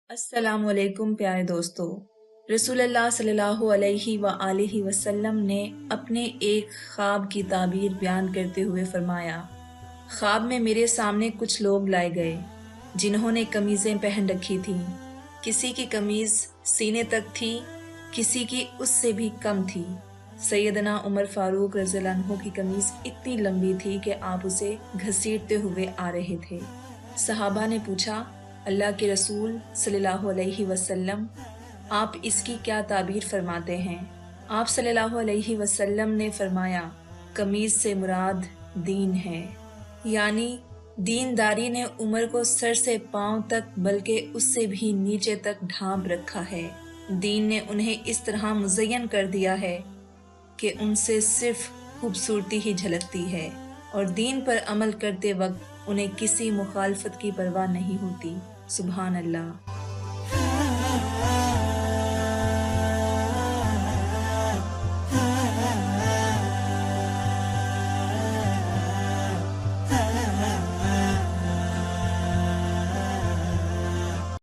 अस्सलाम वालेकुम प्यारे दोस्तों। रसूलुल्लाह सल्लल्लाहु अलैहि व आलिहि वसल्लम ने अपने एक ख्वाब की ताबीर बयान करते हुए फरमाया, ख्वाब में मेरे सामने कुछ लोग लाए गए जिन्होंने कमीज़ें पहन रखी थीं। किसी की कमीज़ सीने तक थी, किसी की उससे भी कम थी। सैयदना उमर फारूक रज़ियल्लाहु अन्हु की कमीज़ इतनी लंबी थी कि आप उसे घसीटते हुए आ रहे थे। सहाबा ने पूछा, अल्लाह के रसूल सल्लल्लाहु अलैहि वसल्लम, आप इसकी क्या ताबीर फरमाते हैं? आप सल्लल्लाहु अलैहि वसल्लम ने फरमाया, कमीज से मुराद दीन है। यानी दीनदारी ने उमर को सर से पांव तक बल्कि उससे भी नीचे तक ढांप रखा है। दीन ने उन्हें इस तरह मुज़य्यन कर दिया है कि उनसे सिर्फ खूबसूरती ही झलकती है और दीन पर अमल करते वक्त उन्हें किसी मुखालफत की परवाह नहीं होती। सुभान अल्लाह।